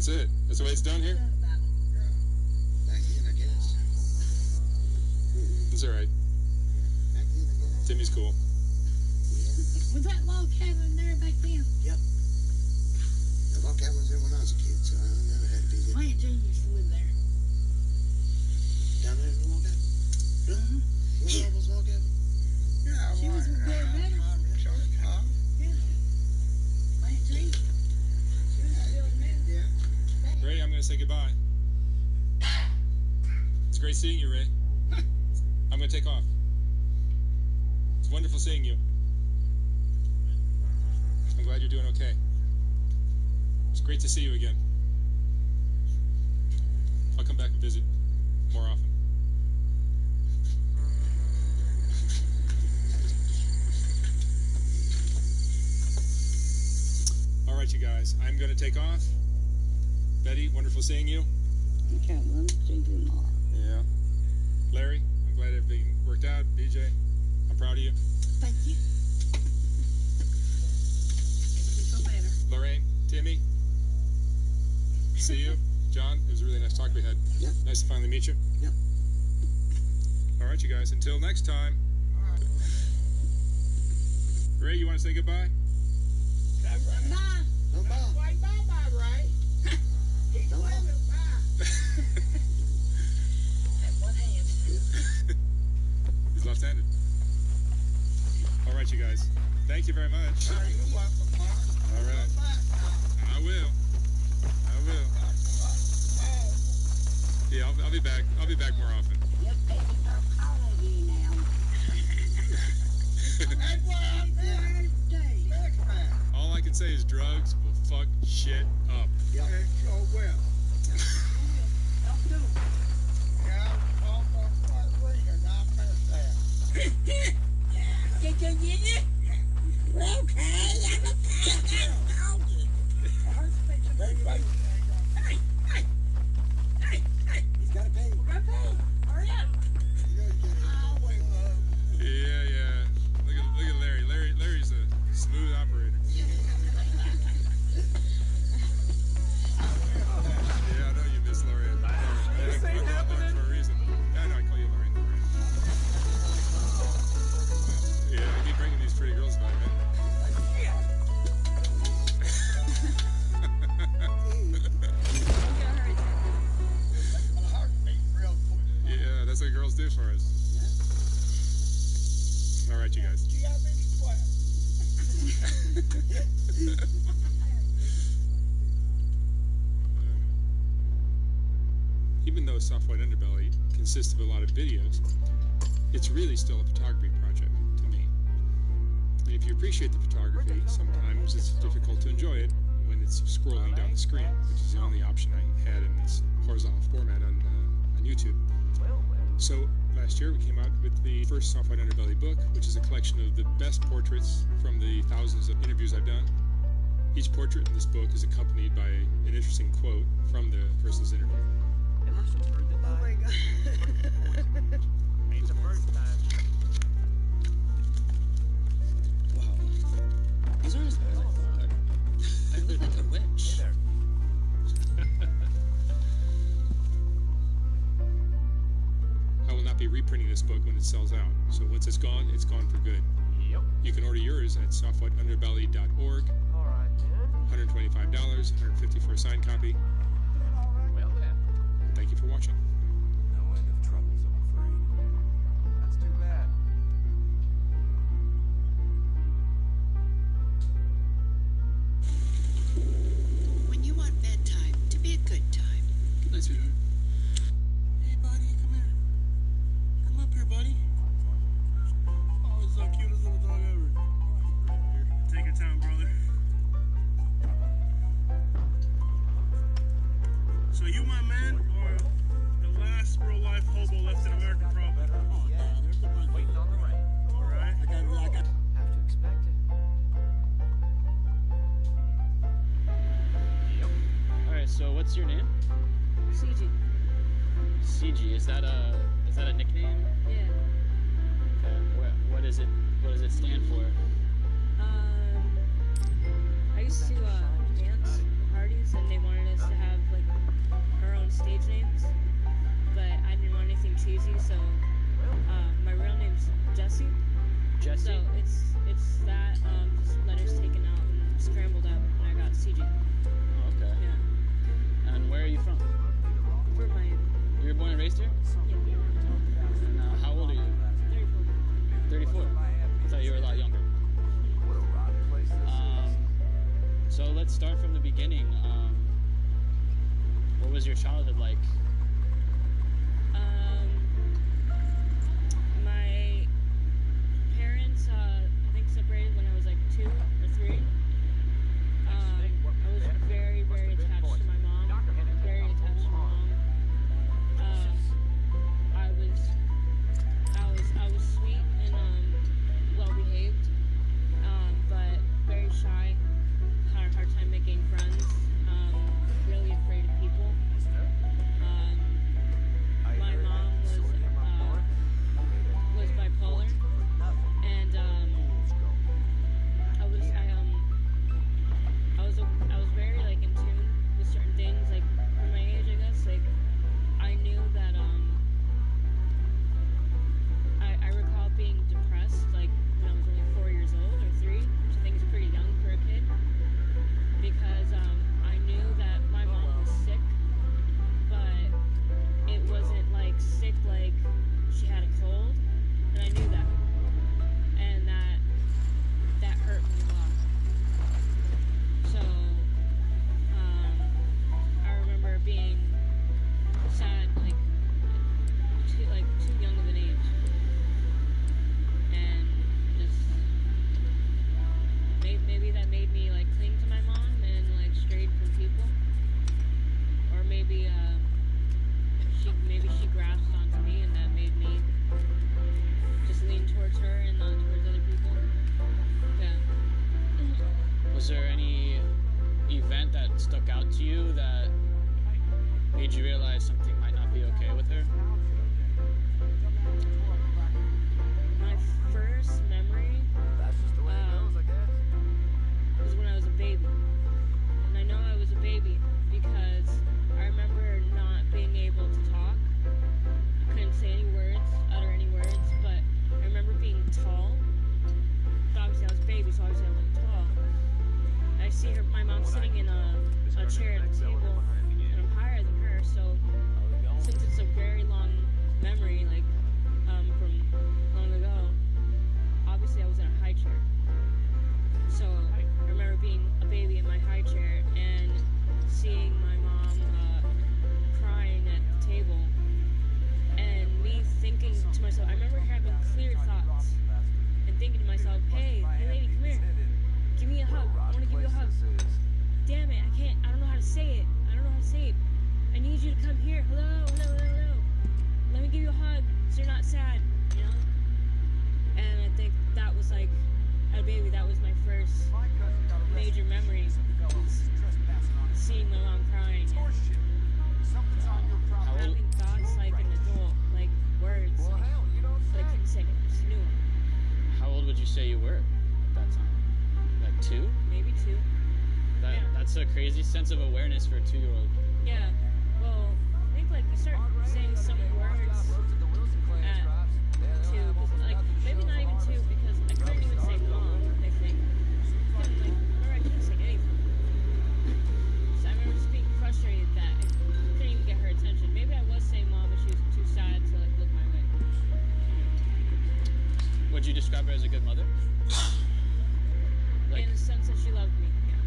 That's it. That's the way it's done here? Back in, I guess. It's alright. Back in, I guess. Timmy's cool. Was that log cabin there back then? Yep. The log cabin was there when I was a kid, so I never had to be there. My Aunt Jane used to live there. Down there in the log cabin? Really? Was all those log cabin? Yeah, She was with Gary Meadows. Yeah. My Aunt Jane. She was with Gary Meadows. Yeah. Ray, I'm going to say goodbye. It's great seeing you, Ray. I'm going to take off. It's wonderful seeing you. I'm glad you're doing okay. It's great to see you again. I'll come back and visit more often. All right, you guys. I'm going to take off. Betty, wonderful seeing you. Okay, well, see you tomorrow. Yeah. Larry, I'm glad everything worked out. BJ, I'm proud of you. Thank you. You feel better. Lorraine, Timmy, see you. John, it was a really nice talk we had. Yeah. Nice to finally meet you. Yeah. All right, you guys. Until next time. Ray, you want to say goodbye? Bye. No ball. Why bye-bye, right? He's No ball. waving bye. At one hand. He's left-handed. All right, you guys. Thank you very much. You're welcome, Mark. All right. I will. I will. Yeah, I'll be back. I'll be back more often. Your baby girl calling you now. That's where I've been. Next man. All I can say is drugs will fuck shit up. It sure will. Don't do it. Yeah, I was almost like Regan. I missed that. Did you get it? He's got to pay. Hurry up. I always love Yeah, yeah. Look at Larry. Larry's a smooth operator. Yeah, I know you miss Lorraine. This ain't happening for a reason. Yeah, I know. I call you Lorraine. Yeah, I keep bringing these pretty girls by, man. my heartbeat real quick. Yeah, that's what girls do for us. All right, you guys. Do you have any questions? Even though Soft White Underbelly consists of a lot of videos, it's really still a photography project to me. And if you appreciate the photography, sometimes it's difficult to enjoy it when it's scrolling down the screen, which is the only option I had in this horizontal format on YouTube. So last year we came out with the first Soft White Underbelly book, which is a collection of the best portraits from the thousands of interviews I've done. Each portrait in this book is accompanied by an interesting quote from the person's interview. Oh my God. Ain't the first time. Wow. These aren't as bad as I thought. I look like a witch. Hey there. I will not be reprinting this book when it sells out, so once it's gone for good. Yep. You can order yours at softwhiteunderbelly.org. All right, then. $125, $150 for a signed copy. Well, then. Thank you for watching. No end of troubles, I'm afraid. That's too bad. When you want bedtime to be a good time. Good night, sweetheart. Hey, buddy, come here. Come up here, buddy. Oh, it's the cutest little dog ever. Here, take your time, brother. So you my man, or the last real-life hobo left in America, probably? There's the one waiting on the right. All right. I got. Have to expect it. Yep. Alright, so what's your name? CG. CG, is that a nickname? Yeah. Okay. What does it stand for? I used to dance parties, and they wanted us to have Jesse. So my real name's Jesse. Jesse? So it's that just letters taken out and scrambled up, and I got CJ. Oh, okay. Yeah. And where are you from? For Miami. You were born and raised here? Yeah. And how old are you? 34. 34. I thought you were a lot younger. So let's start from the beginning. What was your childhood like? My parents, I think, separated when I was like 2 or 3. I was very, very attached to my mom. Very attached to my mom. I was sweet and well behaved, but very shy. Had a hard time making friends. Really afraid of people. My mom was bipolar, and I was very like in tune with certain things. Like for my age, I guess. Like I knew that I recall being depressed like when I was only 4 years old or 3, which I think is pretty young for a kid. Because I knew that my mom was sick, but it wasn't like sick like she had a cold, and I knew that, and that hurt me a lot. So I remember being sad, like too young of an age, and just maybe that made me like cling to my mom and like strayed from people, or maybe she grasped onto me and that made me just lean towards her and not towards other people. Yeah. Was there any event that stuck out to you that made you realize something might not be okay with her? My first memory was when I was a baby. And I know I was a baby because I remember not being able to talk. I couldn't say any words, utter any words, but I remember being tall. But obviously I was a baby, so obviously I wasn't tall. I see my mom sitting in a chair at the table, and I'm higher than her, so since it's a very long memory, like from long ago, obviously I was in a high chair. So I remember being a baby in my high chair and seeing my mom crying at the table, and me thinking to myself, I remember having clear thoughts and thinking to myself, hey lady, come here, give me a hug, I want to give you a hug. Damn it, I don't know how to say it. I need you to come here. Hello. Let me give you a hug so you're not sad, you know? And I think that was like, as a baby, that was my first major memory. Seeing my mom crying. And having thoughts like an adult, like words, but I couldn't say it. I just knew them. How old would you say you were at that time? Like 2? Maybe 2. Yeah. That's a crazy sense of awareness for a 2-year-old. Yeah. Well, I think like you start saying some words at 2, like maybe not even 2, because I couldn't even say mom. I think. I couldn't say anything. So I remember just being frustrated that I couldn't even get her attention. Maybe I was saying mom, but she was too sad to like look my way. Would you describe her as a good mother? In the sense that she loved me. Yeah.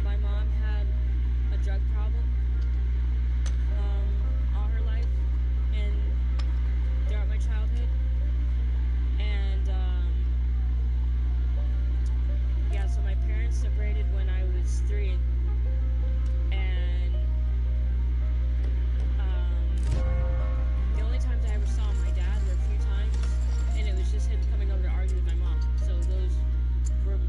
My mom had a drug problem all her life and throughout my childhood, and yeah, so my parents separated when I was 3, and the only times I ever saw my dad were a few times, and it was just him coming over to argue with my mom. So those were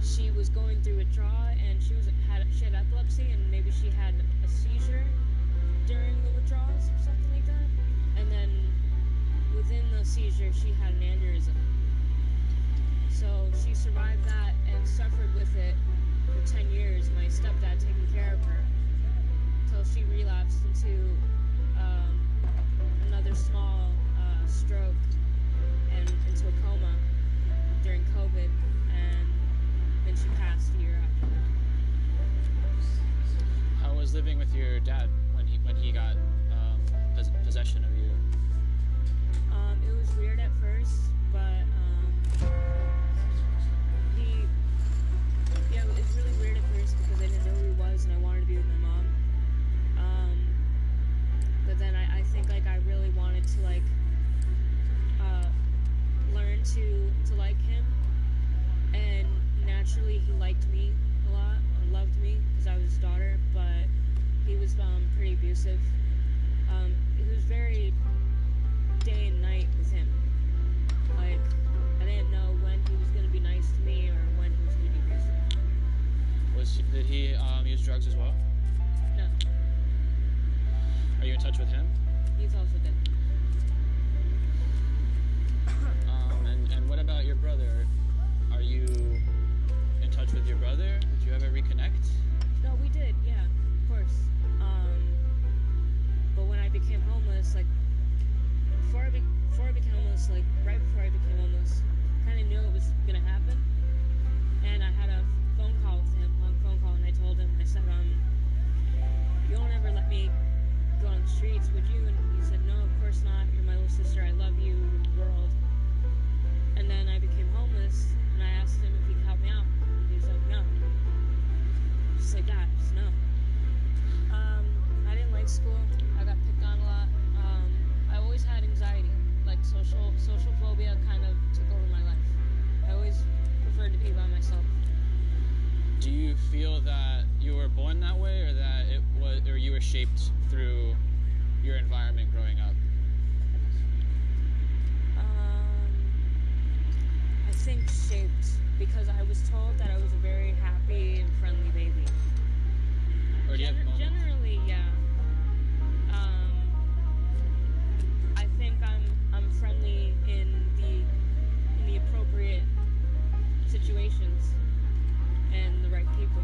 she was going through withdrawal, and she had epilepsy, and maybe she had a seizure during the withdrawals or something like that. And then within the seizure, she had an aneurysm. So she survived that and suffered with it for 10 years. My stepdad taking care of her until she relapsed into another small stroke and into a coma during COVID, and then she passed a year after that. How was living with your dad when he got possession of you? It was weird at first, but it was really weird at first because I didn't know who he was and I wanted to be with my mom. But then I think like I really wanted to like learn to like him, and naturally he liked me a lot, or loved me because I was his daughter, but he was pretty abusive. He was very day and night with him. Like, I didn't know when he was going to be nice to me or when he was going to be abusive. Did he use drugs as well? No. Are you in touch with him? He's also dead. And what about your brother? Are you in touch with your brother? Did you ever reconnect? No, we did, yeah, of course. But when I became homeless, like, before I became homeless, like, right before I became homeless, I kind of knew it was going to happen. And I had a phone call with him, long phone call, and I told him, I said, you won't ever let me go on the streets, would you? And he said, no, of course not. You're my little sister. I love you, world. And then I became homeless, and I asked him if he could help me out. He was like, no. Just like that, just no. I didn't like school. I got picked on a lot. I always had anxiety. Like social phobia kind of took over my life. I always preferred to be by myself. Do you feel that you were born that way, or that it was, or you were shaped through your environment growing up? I think shaped, because I was told that I was a very happy and friendly baby. Or do you have moments? Generally, yeah. I think I'm friendly in the appropriate situations and the right people.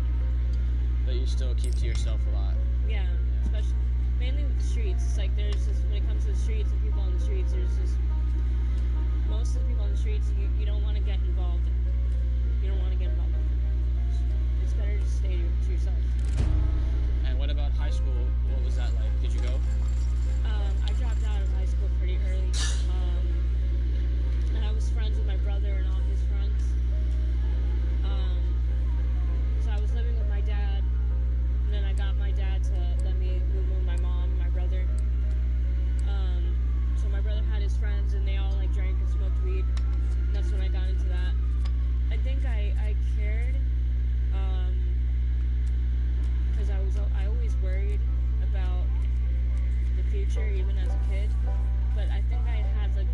But you still keep to yourself a lot. Yeah, especially mainly with the streets. It's like there's this, when it comes to the streets and people on the streets, there's this, most of the people on the streets you don't want to get involved in. You don't want to get involved in. It's better to stay to yourself. And what about high school? What was that like? Did you go? I dropped out of high school pretty early. And I was friends with my brother and all his friends. So I was living with my dad, and then I got my dad to let me move with my mom and my brother. So my brother had his friends, and they all like drank and smoked weed. And that's when I got into that. I think I cared, because I always worried about the future, even as a kid. But I think I had like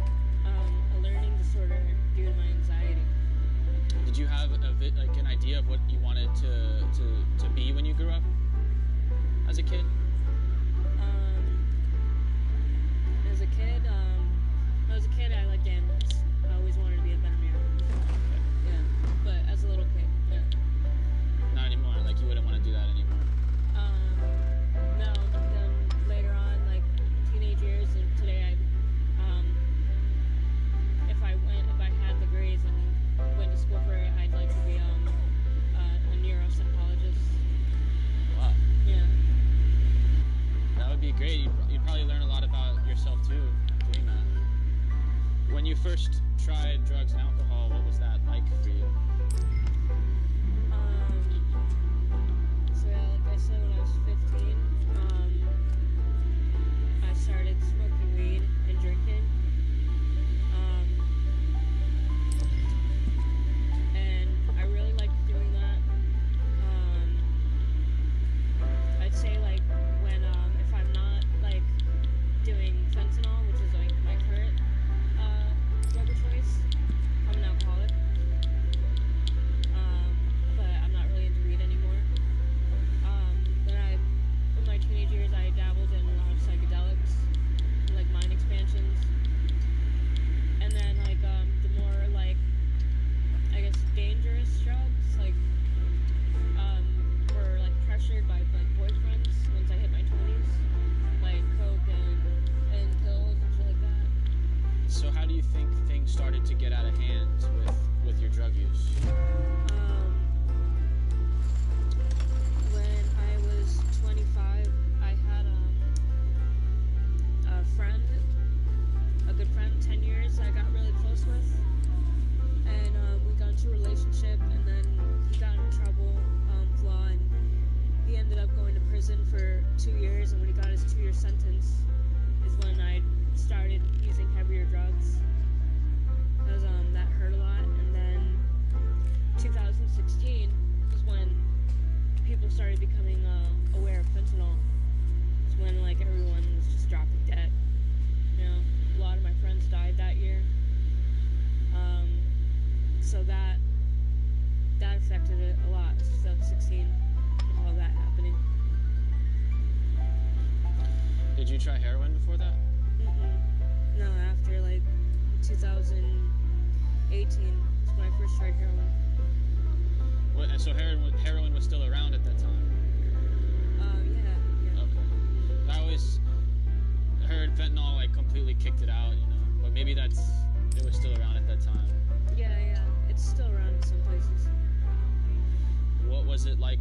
a learning disorder due to my anxiety. Did you have like an idea of what you wanted to be when you grew up as a kid? As a kid, I liked animals. I always wanted to be a veterinarian. Yeah, but as a little kid, yeah. Not anymore. Like you wouldn't want to do that anymore. No. But then later on, like teenage years, and today, if I had the grades and went to school for it, I'd like to be a neuropsychologist. Wow. Yeah. That would be great. You'd probably learn a lot about yourself too doing that. When you first tried drugs and alcohol, what was that like for you? So yeah, like I said, when I was 15, I started smoking weed and drinking. And I really liked doing that. I'd say like when if I'm not like doing fentanyl, which is like my current drug of choice, 16 is when people started becoming aware of fentanyl. It's when like everyone was just dropping dead. You know, a lot of my friends died that year. So that affected it a lot. 2016, and all that happening. Did you try heroin before that? No, after like 2018 is when I first tried heroin. What, so heroin was still around at that time? Yeah. Okay. I always heard fentanyl like completely kicked it out, you know, but maybe it was still around at that time. Yeah, it's still around in some places. What was it like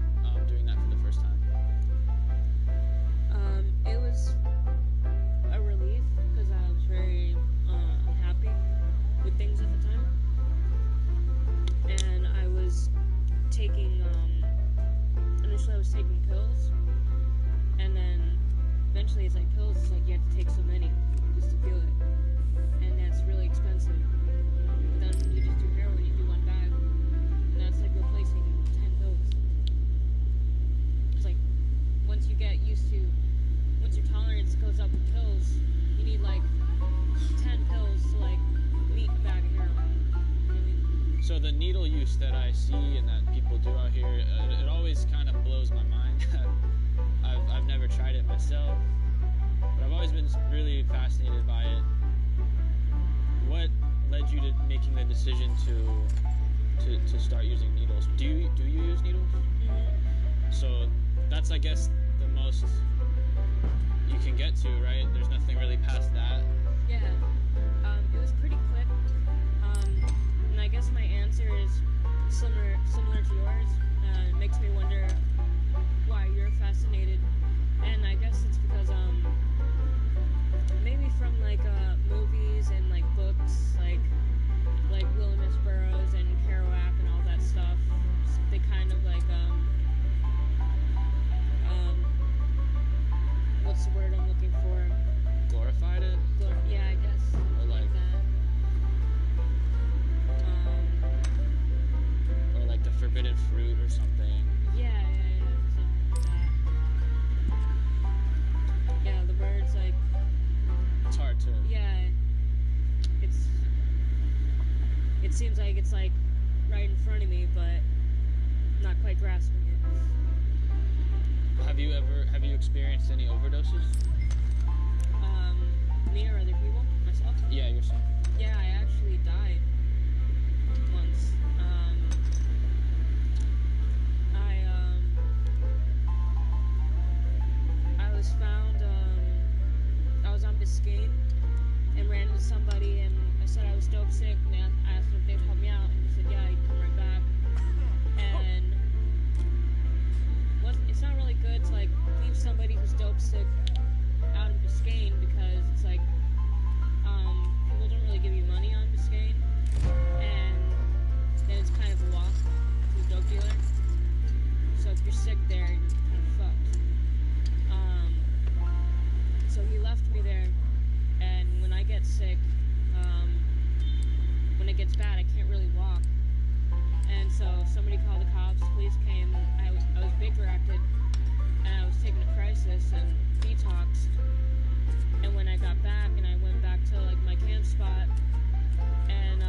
doing that for the first time? It was a relief because I was very unhappy with things at the time, and I was taking initially I was taking pills, and then eventually it's like pills, it's like you have to take so many just to feel it, and that's really expensive. Then you just do heroin, you do one bag, and that's like replacing 10 pills. It's like once your tolerance goes up with pills, you need like 10 pills to like meet a bag of heroin. You know what I mean? So the needle use that I see and that people do out here, it always kind of blows my mind. I've never tried it myself, but I've always been really fascinated by it. What led you to making the decision to start using needles? Do you use needles? Mm-hmm. So that's, I guess, the most you can get to, right? There's nothing really past that. Yeah. It was pretty quick. And I guess my answer is similar to yours. It makes me wonder why you're fascinated. And I guess it's because maybe from like movies and like books, like William Burroughs and Kerouac and all that stuff. They kind of like what's the word I'm looking for? Glorified it? Yeah, I guess. Or like that. Or like the forbidden fruit or something. Yeah, something like that. Yeah, the words like. It's hard to. Yeah. It seems like it's like right in front of me, but not quite grasping it. Have you experienced any overdoses? Me or other people? Myself? Yeah, yourself. Yeah, I actually died once. I was found, I was on Biscayne and ran into somebody and I said I was dope sick and I asked them if they'd help me out and he said, yeah, he'd come right back. And it's not really good to like leave somebody who's dope sick out in Biscayne because it's like people don't really give you money on Biscayne, and then it's kind of a walk to a dope dealer. So if you're sick there, you're kind of fucked. So he left me there, and when I get sick, when it gets bad, I can't really walk. And so somebody called the cops, police came, I was vapor acted, and I was taken to crisis and detoxed. And when I got back and I went back to like my camp spot and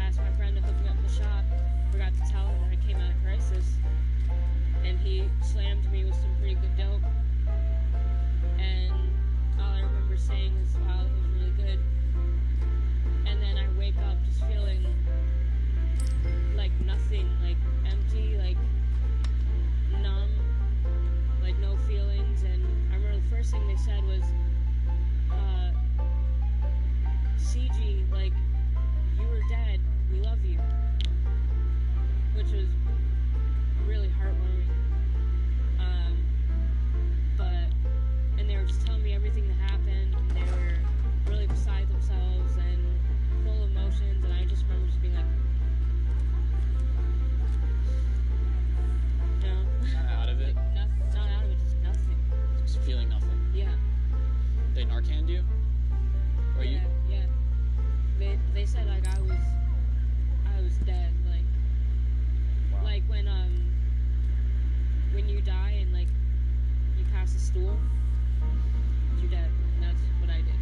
asked my friend to hook me up in the shop, forgot to tell him that I came out of crisis, and he slammed me with some pretty good dope. And all I remember saying is, wow, it was really good. And then I wake up just feeling like nothing, like empty, like numb, like no feelings. And I remember the first thing they said was, CG, like, you were dead, we love you. like when you die and like you pass a stool, you're dead. That's what I did.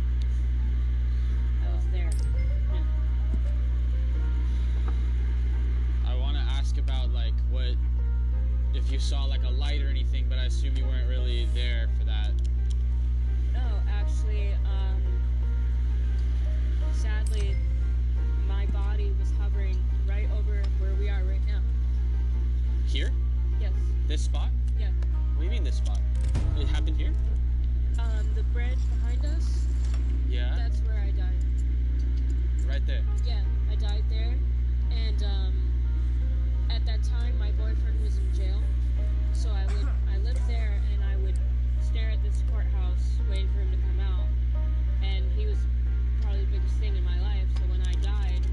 I was there. Yeah. I want to ask about like what if you saw like a light or anything, but I assume you weren't really there for that. No, actually, sadly, my body was hovering right over where we are right now. Here? Yes. This spot? Yeah. What do you mean this spot? It happened here? The bridge behind us. Yeah. That's where I died. Right there. Yeah, I died there, and at that time my boyfriend was in jail, so I lived there, and I would stare at this courthouse waiting for him to come out, and he was probably the biggest thing in my life. So when I died,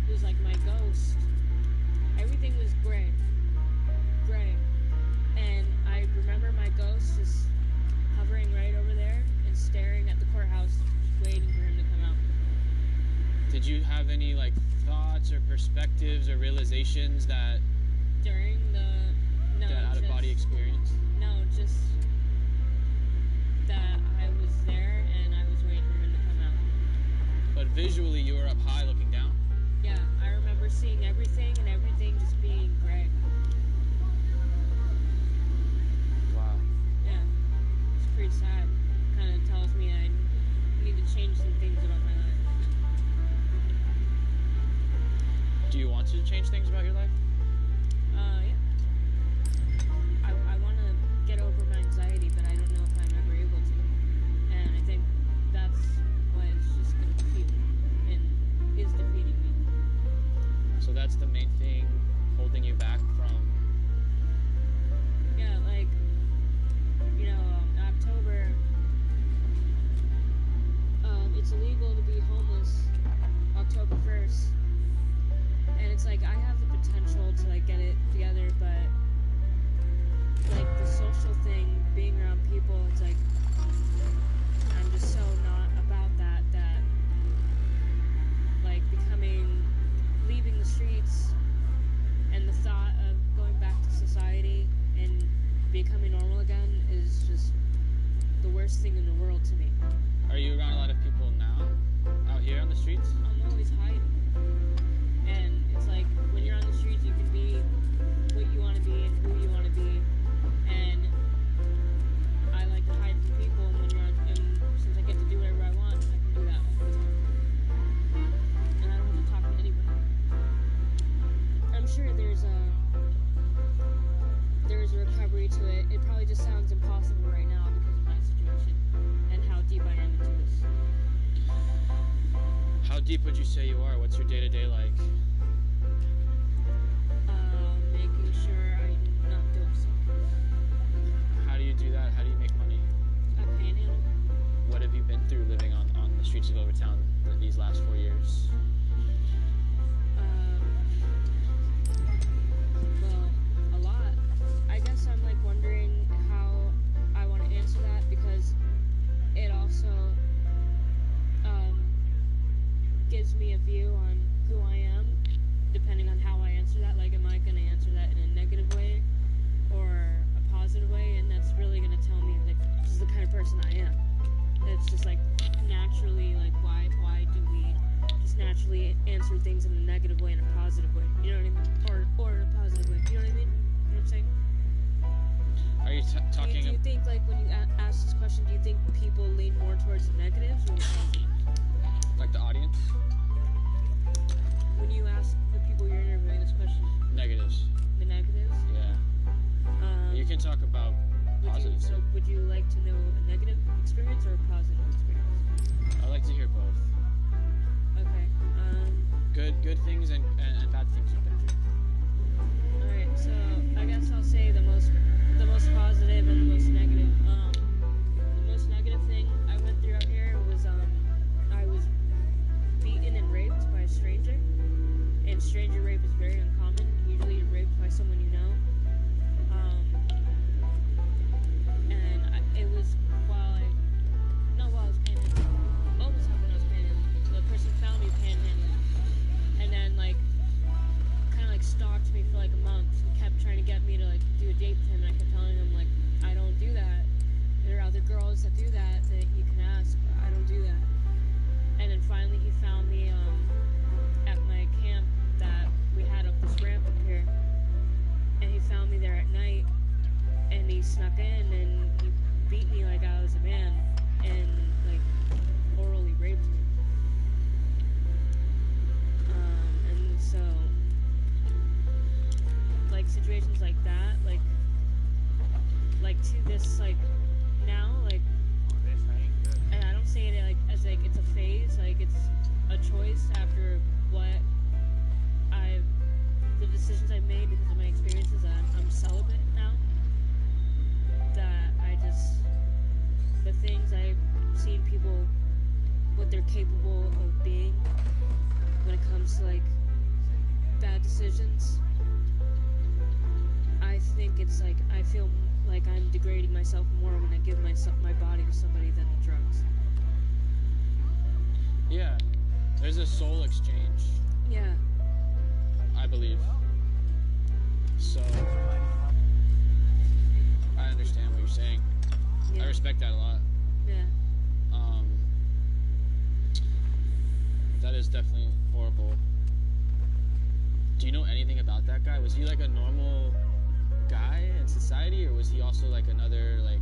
it was like my ghost. Everything was gray, and I remember my ghost just hovering right over there and staring at the courthouse, waiting for him to come out. Did you have any like thoughts or perspectives or realizations that During that out of body experience? No, just that I was there and I was waiting for him to come out. But visually you were up high looking down? Yeah, I remember seeing everything and everything just being gray. Wow. Yeah, it's pretty sad. Kind of tells me I need to change some things about my life. Do you want to change things about your life? Yeah. I want to get over my anxiety, but I don't know if I'm ever able to. And I think that's what is just going to defeat me and is defeating me. So that's the main thing holding you back from... Yeah, like, October, it's illegal to be homeless October 1st. And it's like, I have the potential to, like, get it together, but, like, the social thing, being around people, it's like, I'm just so not about that, like, leaving the streets, and the thought of going back to society and becoming normal again is just the worst thing in the world to me. Are you around a lot of people now? Out here on the streets? I'm always hiding. And it's like, when you're on the streets, you can be what you want to be and who you want to be. And I like to hide from people, and since I get to do whatever I want, I can do that all the time. And I don't have to talk to anybody. I'm sure there's a recovery to it. It probably just sounds impossible right now because of my situation and how deep I am into this. How deep would you say you are? What's your day-to-day like? Making sure I'm not dosing. How do you do that? How do you make money? I panhandle. What have you been through living on the streets of Overtown these last 4 years? Well, a lot. I guess I'm like wondering how I want to answer that, because it also gives me a view on who I am, depending on how I answer that. Like, am I going to answer that in a negative way or a positive way? And that's really going to tell me, like, this is the kind of person I am. It's just like naturally, like, why do we just naturally answer things in a negative way and a positive way? You know what I mean? Or in a positive way. You know what I mean? You know what I'm saying? Are you talking... Do you think, like, when you ask this question, do you think people lean more towards the negatives or the positives? Like the audience? When you ask the people you're interviewing this question, Negatives. the negatives? Yeah. You can talk about positives. So would you like to know a negative experience or a positive experience? I like to hear both. Okay. Good things and bad things you've been through. Alright, so I guess I'll say the most positive and the most negative. The most negative thing I went through out here was I was beaten and raped by a stranger. And stranger rape is very uncommon. Usually you're raped by someone you know. And it was while I was panhandling. Almost when I was panhandling. The person found me panhandling. And then, like, situations like that, like to this, like, now, like, This ain't good. and I don't say it like as like it's a phase, like it's a choice after what the decisions I made because of my experiences. I'm celibate now. That the things I've seen people, what they're capable of being when it comes to like bad decisions. I think it's like I feel like I'm degrading myself more when I give my body to somebody than the drugs. Yeah, there's a soul exchange, Yeah. I believe. So, I understand what you're saying. Yeah. I respect that a lot. Yeah. That is definitely horrible. Do you know anything about that guy? Was he like a normal guy in society, or was he also like another, like...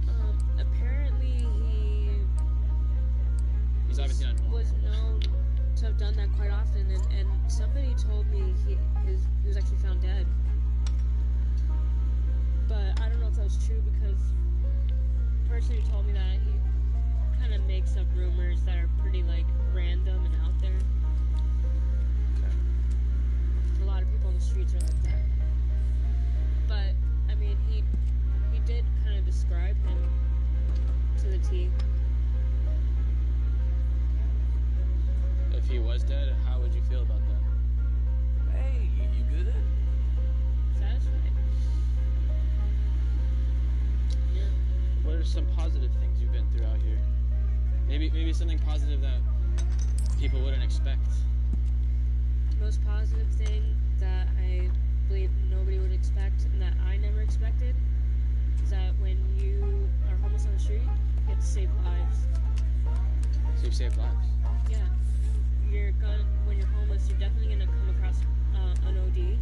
Apparently He's obviously not normal. was known to have done that quite often, and somebody told me he was actually found dead. But I don't know if that was true because the person who told me that, he kind of makes up rumors that are pretty like random and out there. Okay. A lot of people on the streets are like that. But I mean, he did kind of describe him to the T. If he was dead, how would you feel about that? Hey, you good? Satisfied. Yeah. What are some positive things you've been through out here? Maybe something positive that people wouldn't expect. Most positive thing that I believe nobody would expect and that I never expected is that when you are homeless on the street, you get to save lives. So you've saved lives. Yeah. When you're homeless, you're definitely gonna come across an OD.